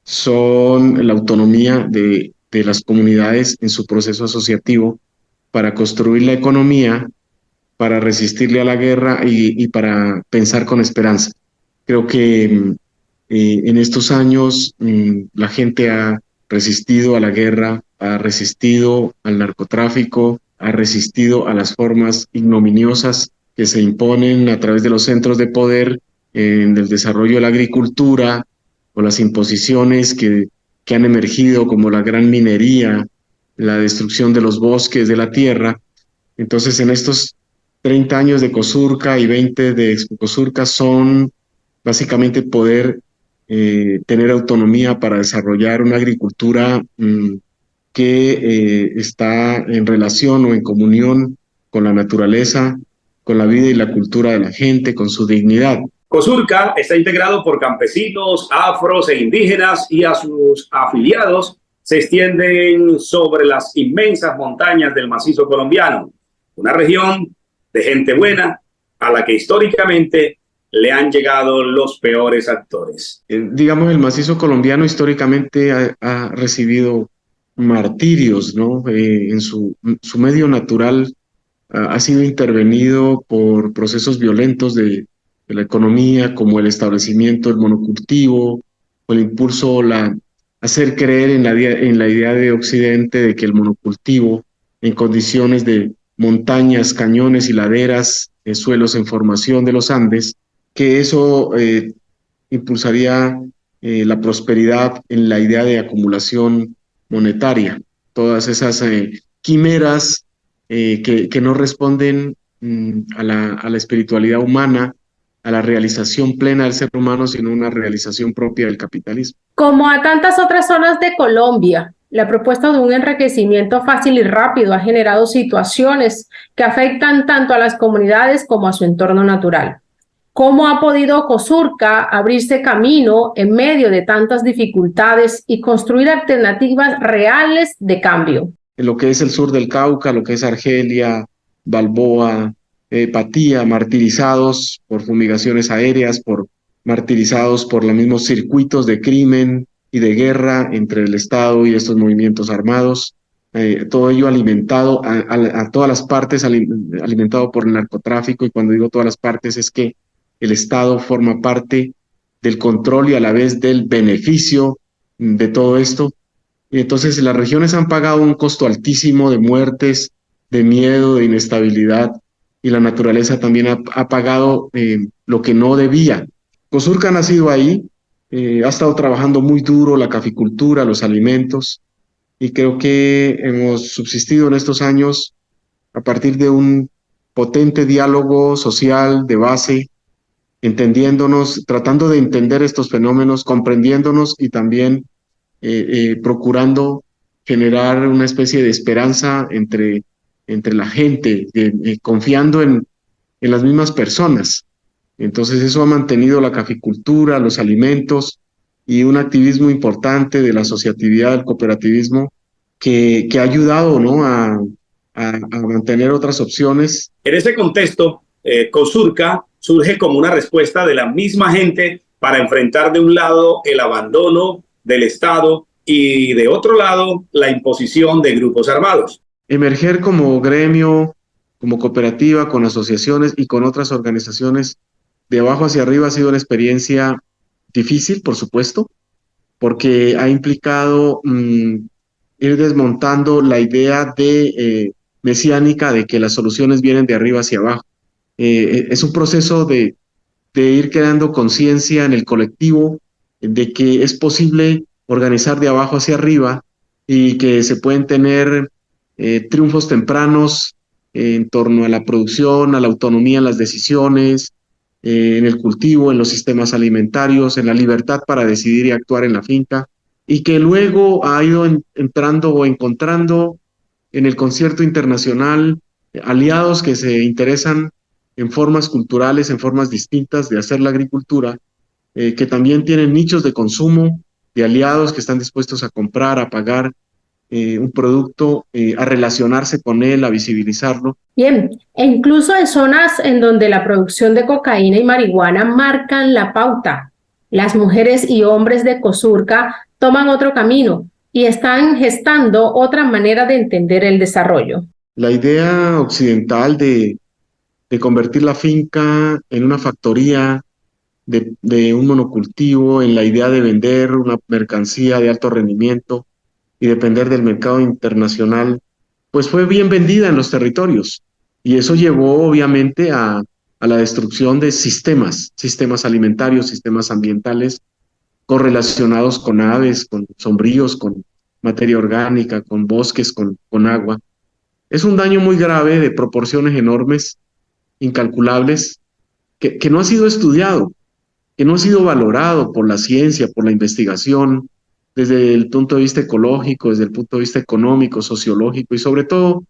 son la autonomía de las comunidades en su proceso asociativo para construir la economía, para resistirle a la guerra y para pensar con esperanza. Creo que en estos años la gente ha resistido a la guerra, ha resistido al narcotráfico, ha resistido a las formas ignominiosas que se imponen a través de los centros de poder en el desarrollo de la agricultura o las imposiciones que han emergido como la gran minería, la destrucción de los bosques, de la tierra. Entonces, en estos 30 años de COSURCA y 20 de Espocosurca son básicamente poder tener autonomía para desarrollar una agricultura que está en relación o en comunión con la naturaleza, con la vida y la cultura de la gente, con su dignidad. COSURCA está integrado por campesinos, afros e indígenas y a sus afiliados se extienden sobre las inmensas montañas del macizo colombiano, una región de gente buena a la que históricamente le han llegado los peores actores. Digamos, el macizo colombiano históricamente ha recibido martirios, ¿no? En su medio natural ha sido intervenido por procesos violentos de la economía, como el establecimiento del monocultivo, o el impulso, hacer creer en la idea de Occidente de que el monocultivo, en condiciones de montañas, cañones y laderas, suelos en formación de los Andes, que eso impulsaría la prosperidad en la idea de acumulación monetaria. Todas esas quimeras que no responden a la espiritualidad humana, a la realización plena del ser humano, sino una realización propia del capitalismo. Como a tantas otras zonas de Colombia, la propuesta de un enriquecimiento fácil y rápido ha generado situaciones que afectan tanto a las comunidades como a su entorno natural. ¿Cómo ha podido Cosurca abrirse camino en medio de tantas dificultades y construir alternativas reales de cambio? En lo que es el sur del Cauca, lo que es Argelia, Balboa, Patía, martirizados por fumigaciones aéreas, martirizados por los mismos circuitos de crimen y de guerra entre el Estado y estos movimientos armados, todo ello alimentado a todas las partes, alimentado por el narcotráfico, y cuando digo todas las partes es que el Estado forma parte del control y a la vez del beneficio de todo esto. Y entonces las regiones han pagado un costo altísimo de muertes, de miedo, de inestabilidad, y la naturaleza también ha pagado lo que no debía. Cosurca ha nacido ahí, ha estado trabajando muy duro la caficultura, los alimentos, y creo que hemos subsistido en estos años a partir de un potente diálogo social de base, entendiéndonos, tratando de entender estos fenómenos, comprendiéndonos y también procurando generar una especie de esperanza entre la gente, confiando en las mismas personas. Entonces eso ha mantenido la caficultura, los alimentos y un activismo importante de la asociatividad, del cooperativismo, que ha ayudado, ¿no?, a mantener otras opciones. En ese contexto, Cosurca surge como una respuesta de la misma gente para enfrentar de un lado el abandono del Estado y de otro lado la imposición de grupos armados. Emerger como gremio, como cooperativa, con asociaciones y con otras organizaciones de abajo hacia arriba ha sido una experiencia difícil, por supuesto, porque ha implicado ir desmontando la idea mesiánica de que las soluciones vienen de arriba hacia abajo. Es un proceso de ir creando conciencia en el colectivo de que es posible organizar de abajo hacia arriba y que se pueden tener triunfos tempranos en torno a la producción, a la autonomía en las decisiones, en el cultivo, en los sistemas alimentarios, en la libertad para decidir y actuar en la finca, y que luego ha ido entrando o encontrando en el concierto internacional aliados que se interesan en formas culturales, en formas distintas de hacer la agricultura, que también tienen nichos de consumo, de aliados que están dispuestos a comprar, a pagar un producto, a relacionarse con él, a visibilizarlo. Bien, e incluso en zonas en donde la producción de cocaína y marihuana marcan la pauta, las mujeres y hombres de Cosurca toman otro camino y están gestando otra manera de entender el desarrollo. La idea occidental de convertir la finca en una factoría, de un monocultivo, en la idea de vender una mercancía de alto rendimiento y depender del mercado internacional, pues fue bien vendida en los territorios. Y eso llevó obviamente a la destrucción de sistemas alimentarios, sistemas ambientales, correlacionados con aves, con sombríos, con materia orgánica, con bosques, con agua. Es un daño muy grave de proporciones enormes, incalculables, que no ha sido estudiado, que no ha sido valorado por la ciencia, por la investigación, desde el punto de vista ecológico, desde el punto de vista económico, sociológico y sobre todo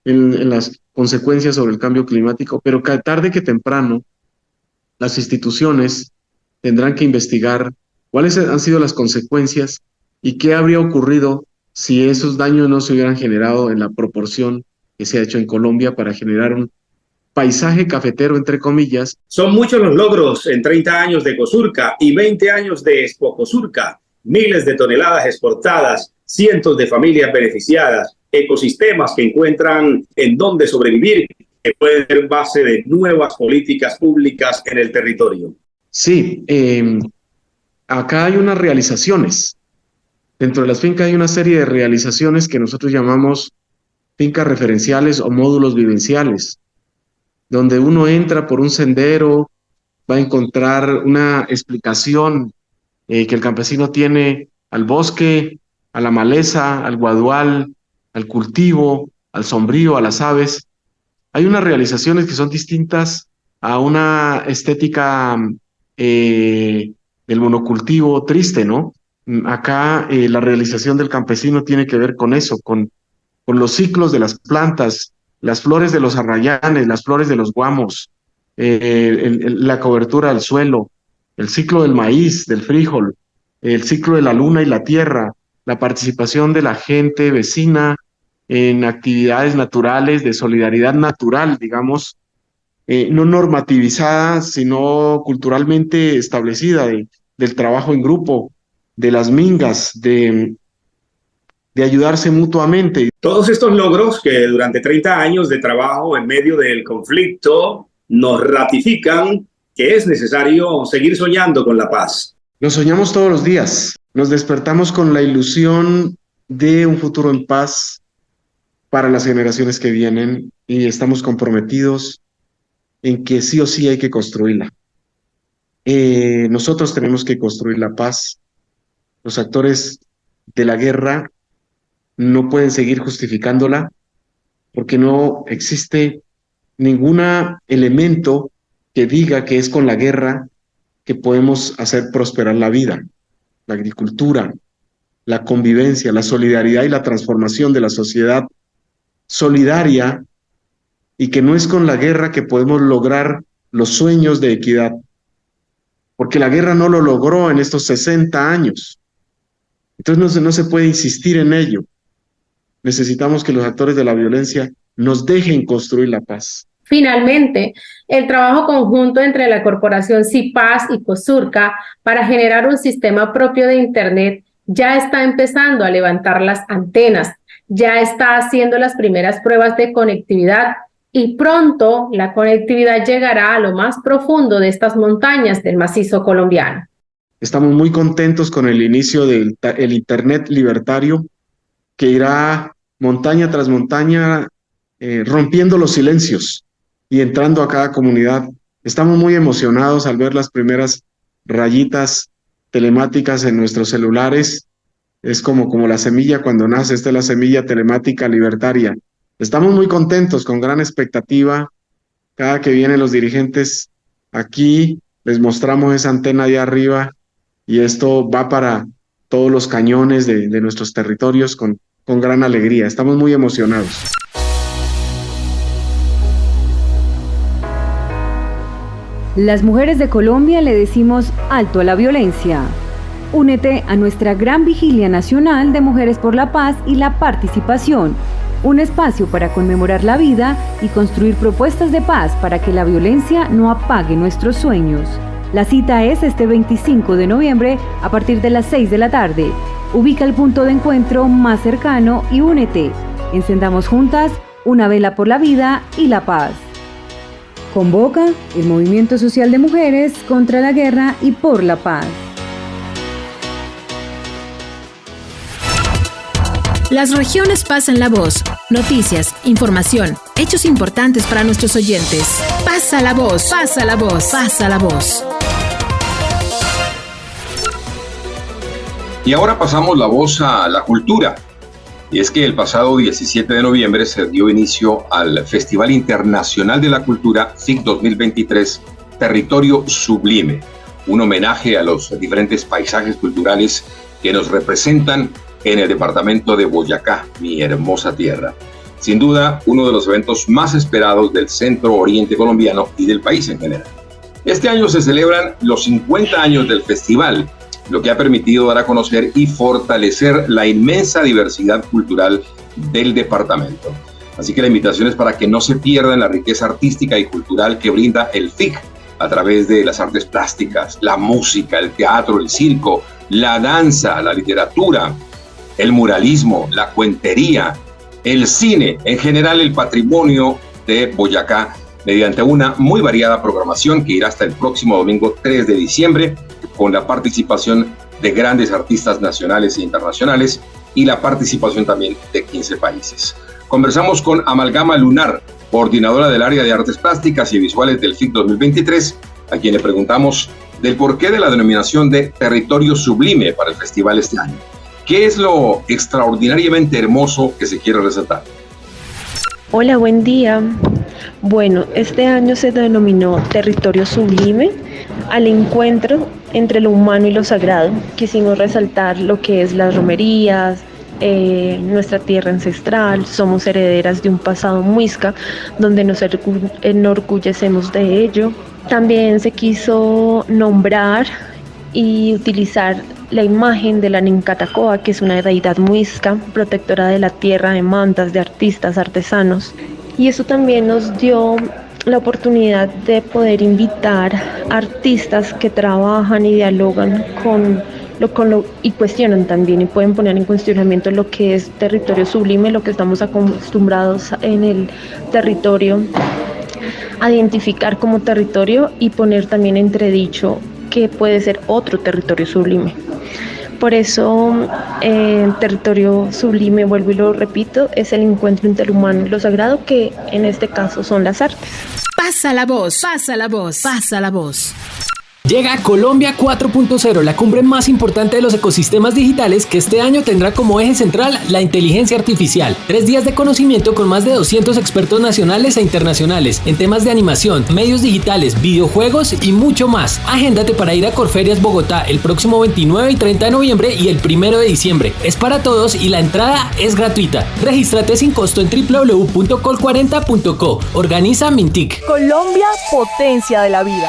en las consecuencias sobre el cambio climático, pero que tarde que temprano las instituciones tendrán que investigar cuáles han sido las consecuencias y qué habría ocurrido si esos daños no se hubieran generado en la proporción que se ha hecho en Colombia para generar un paisaje cafetero, entre comillas. Son muchos los logros en 30 años de Cosurca y 20 años de Expo Cosurca. Miles de toneladas exportadas, cientos de familias beneficiadas, ecosistemas que encuentran en dónde sobrevivir, que pueden ser base de nuevas políticas públicas en el territorio. Sí, acá hay unas realizaciones. Dentro de las fincas hay una serie de realizaciones que nosotros llamamos fincas referenciales o módulos vivenciales, donde uno entra por un sendero, va a encontrar una explicación que el campesino tiene al bosque, a la maleza, al guadual, al cultivo, al sombrío, a las aves. Hay unas realizaciones que son distintas a una estética del monocultivo triste, ¿no? Acá la realización del campesino tiene que ver con eso, con los ciclos de las plantas, las flores de los arrayanes, las flores de los guamos, la cobertura del suelo, el ciclo del maíz, del frijol, el ciclo de la luna y la tierra, la participación de la gente vecina en actividades naturales, de solidaridad natural, digamos, no normativizada, sino culturalmente establecida, del trabajo en grupo, de las mingas, de ayudarse mutuamente. Todos estos logros que durante 30 años de trabajo en medio del conflicto nos ratifican que es necesario seguir soñando con la paz. Lo soñamos todos los días, nos despertamos con la ilusión de un futuro en paz para las generaciones que vienen y estamos comprometidos en que sí o sí hay que construirla. Nosotros tenemos que construir la paz. Los actores de la guerra no pueden seguir justificándola porque no existe ningún elemento que diga que es con la guerra que podemos hacer prosperar la vida, la agricultura, la convivencia, la solidaridad y la transformación de la sociedad solidaria, y que no es con la guerra que podemos lograr los sueños de equidad, porque la guerra no lo logró en estos 60 años. Entonces no se puede insistir en ello. Necesitamos que los actores de la violencia nos dejen construir la paz. Finalmente, el trabajo conjunto entre la corporación CIPAS y COSURCA para generar un sistema propio de Internet ya está empezando a levantar las antenas, ya está haciendo las primeras pruebas de conectividad y pronto la conectividad llegará a lo más profundo de estas montañas del macizo colombiano. Estamos muy contentos con el inicio del Internet libertario, que irá montaña tras montaña rompiendo los silencios y entrando a cada comunidad. Estamos muy emocionados al ver las primeras rayitas telemáticas en nuestros celulares. Es como la semilla cuando nace, esta es la semilla telemática libertaria. Estamos muy contentos, con gran expectativa. Cada que vienen los dirigentes aquí, les mostramos esa antena allá arriba y esto va para todos los cañones de nuestros territorios con gran alegría. Estamos muy emocionados. Las mujeres de Colombia le decimos alto a la violencia. Únete a nuestra gran vigilia nacional de Mujeres por la Paz y la Participación, un espacio para conmemorar la vida y construir propuestas de paz para que la violencia no apague nuestros sueños. La cita es este 25 de noviembre a partir de las 6 de la tarde. Ubica el punto de encuentro más cercano y únete. Encendamos juntas una vela por la vida y la paz. Convoca el Movimiento Social de Mujeres contra la Guerra y por la Paz. Las regiones pasan la voz. Noticias, información, hechos importantes para nuestros oyentes. Pasa la voz, pasa la voz, pasa la voz. Y ahora pasamos la voz a la cultura. Y es que el pasado 17 de noviembre se dio inicio al Festival Internacional de la Cultura FIC 2023, Territorio Sublime, un homenaje a los diferentes paisajes culturales que nos representan en el departamento de Boyacá, mi hermosa tierra. Sin duda, uno de los eventos más esperados del centro oriente colombiano y del país en general. Este año se celebran los 50 años del festival, lo que ha permitido dar a conocer y fortalecer la inmensa diversidad cultural del departamento. Así que la invitación es para que no se pierdan la riqueza artística y cultural que brinda el FIC a través de las artes plásticas, la música, el teatro, el circo, la danza, la literatura, el muralismo, la cuentería, el cine, en general el patrimonio de Boyacá, mediante una muy variada programación que irá hasta el próximo domingo 3 de diciembre, con la participación de grandes artistas nacionales e internacionales y la participación también de 15 países. Conversamos con Amalgama Lunar, coordinadora del área de artes plásticas y visuales del FIC 2023, a quien le preguntamos del porqué de la denominación de Territorio Sublime para el festival este año. ¿Qué es lo extraordinariamente hermoso que se quiere resaltar? Hola, buen día. Bueno, este año se denominó Territorio Sublime al encuentro entre lo humano y lo sagrado. Quisimos resaltar lo que es las romerías, nuestra tierra ancestral. Somos herederas de un pasado muisca donde nos enorgullecemos de ello. También se quiso nombrar y utilizar la imagen de la Nincatacoa, que es una deidad muisca, protectora de la tierra, de mantas, de artistas, artesanos. Y eso también nos dio la oportunidad de poder invitar artistas que trabajan y dialogan y cuestionan también y pueden poner en cuestionamiento lo que es territorio sublime, lo que estamos acostumbrados en el territorio a identificar como territorio y poner también entredicho que puede ser otro territorio sublime. Por eso, territorio sublime, vuelvo y lo repito, es el encuentro entre lo humano y lo sagrado, que en este caso son las artes. Pasa la voz, pasa la voz, pasa la voz. Llega Colombia 4.0, la cumbre más importante de los ecosistemas digitales que este año tendrá como eje central la inteligencia artificial. 3 días de conocimiento con más de 200 expertos nacionales e internacionales en temas de animación, medios digitales, videojuegos y mucho más. Agéndate para ir a Corferias Bogotá el próximo 29 y 30 de noviembre y el 1 de diciembre. Es para todos y la entrada es gratuita. Regístrate sin costo en www.col40.co. Organiza Mintic. Colombia, potencia de la vida.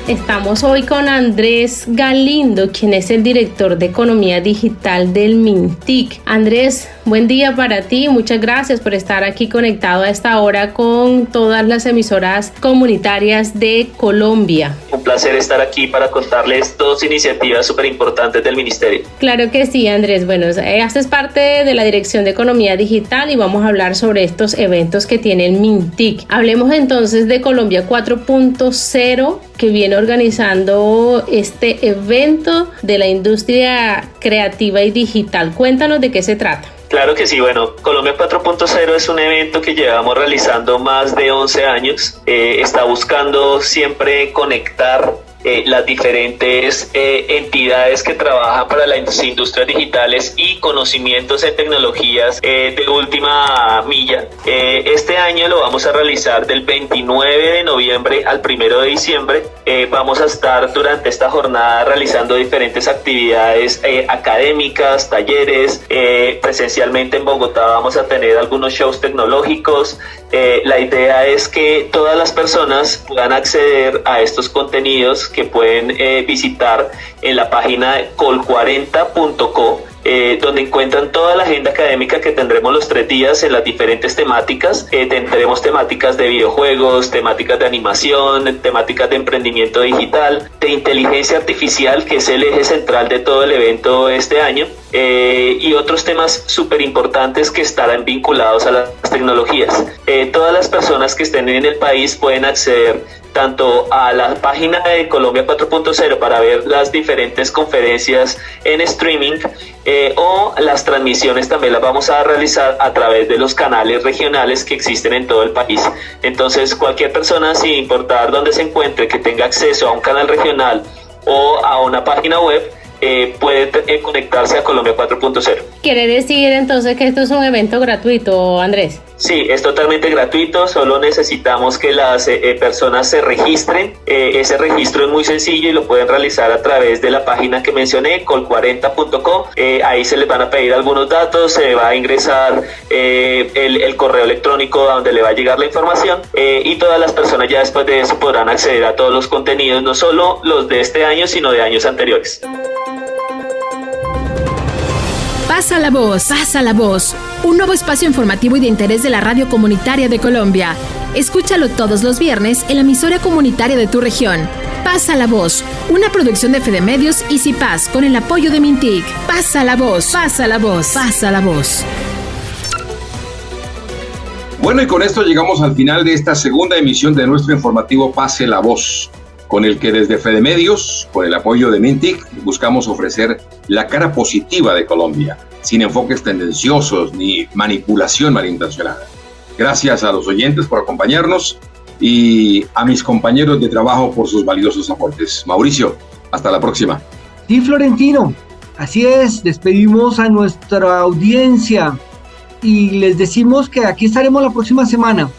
Estamos hoy con Andrés Galindo, quien es el director de Economía Digital del Mintic. Andrés, buen día para ti. Muchas gracias por estar aquí conectado a esta hora con todas las emisoras comunitarias de Colombia. Un placer estar aquí para contarles 2 iniciativas súper importantes del Ministerio. Claro que sí, Andrés. Bueno, haces parte de la Dirección de Economía Digital y vamos a hablar sobre estos eventos que tiene el Mintic. Hablemos entonces de Colombia 4.0, que viene organizando este evento de la industria creativa y digital. Cuéntanos de qué se trata. Claro que sí, bueno, Colombia 4.0 es un evento que llevamos realizando más de 11 años. Está buscando siempre conectar las diferentes entidades que trabajan para las industrias digitales y conocimientos en tecnologías de última milla. Este año lo vamos a realizar del 29 de noviembre al 1 de diciembre. Vamos a estar durante esta jornada realizando diferentes actividades académicas, talleres. Presencialmente en Bogotá vamos a tener algunos shows tecnológicos. La idea es que todas las personas puedan acceder a estos contenidos que pueden visitar en la página de col40.co, donde encuentran toda la agenda académica que tendremos los 3 días en las diferentes temáticas. Tendremos temáticas de videojuegos, temáticas de animación, temáticas de emprendimiento digital, de inteligencia artificial, que es el eje central de todo el evento este año, y otros temas súper importantes que estarán vinculados a las tecnologías. Todas las personas que estén en el país pueden acceder tanto a la página de Colombia 4.0 para ver las diferentes conferencias en streaming, o las transmisiones también las vamos a realizar a través de los canales regionales que existen en todo el país. Entonces, cualquier persona, sin importar dónde se encuentre, que tenga acceso a un canal regional o a una página web, puede conectarse a Colombia 4.0. ¿Quiere decir entonces que esto es un evento gratuito, Andrés? Sí, es totalmente gratuito, solo necesitamos que las personas se registren. Ese registro es muy sencillo y lo pueden realizar a través de la página que mencioné, col40.co. Ahí se les van a pedir algunos datos, se va a ingresar el correo electrónico a donde le va a llegar la información, y todas las personas ya después de eso podrán acceder a todos los contenidos, no solo los de este año, sino de años anteriores. Pasa la voz, un nuevo espacio informativo y de interés de la radio comunitaria de Colombia. Escúchalo todos los viernes en la emisora comunitaria de tu región. Pasa la voz, una producción de Fede Medios y CIPAS con el apoyo de Mintic. Pasa la voz, pasa la voz, pasa la voz. Bueno, y con esto llegamos al final de esta segunda emisión de nuestro informativo Pase la Voz, con el que desde Fede Medios, con el apoyo de Mintic, buscamos ofrecer la cara positiva de Colombia, sin enfoques tendenciosos ni manipulación malintencionada. Gracias a los oyentes por acompañarnos y a mis compañeros de trabajo por sus valiosos aportes. Mauricio, hasta la próxima. Sí, Florentino, así es, despedimos a nuestra audiencia y les decimos que aquí estaremos la próxima semana.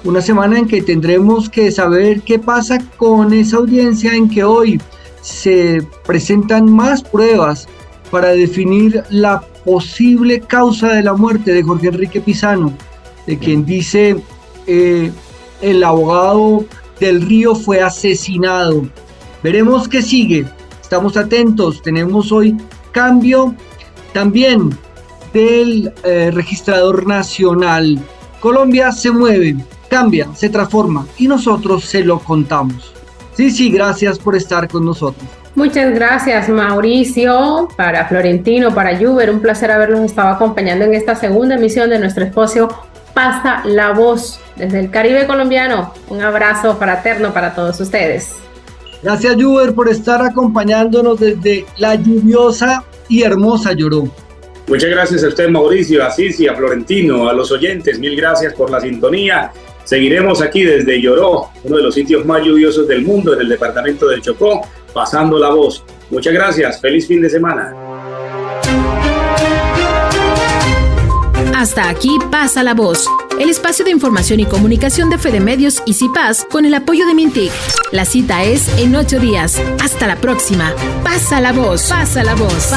Una semana en que tendremos que saber qué pasa con esa audiencia, en que hoy se presentan más pruebas para definir la posible causa de la muerte de Jorge Enrique Pizano, de quien dice el abogado del Río fue asesinado. Veremos qué sigue, estamos atentos. Tenemos hoy cambio también del registrador nacional. Colombia se mueve, cambia, se transforma y nosotros se lo contamos. Sí, gracias por estar con nosotros. Muchas gracias, Mauricio, para Florentino, para Juber, un placer haberlos estado acompañando en esta segunda emisión de nuestro espacio Pasa la Voz desde el Caribe colombiano. Un abrazo fraterno para todos ustedes. Gracias, Juber, por estar acompañándonos desde la lluviosa y hermosa Yoró. Muchas gracias a usted, Mauricio, a Cici, a Florentino, a los oyentes, mil gracias por la sintonía. Seguiremos aquí desde Yoró, uno de los sitios más lluviosos del mundo, en el departamento del Chocó, pasando la voz. Muchas gracias, feliz fin de semana. Hasta aquí Pasa la Voz, el espacio de información y comunicación de Fede Medios y CIPAS con el apoyo de Mintic. La cita es en 8 días. Hasta la próxima. Pasa la voz. Pasa la voz.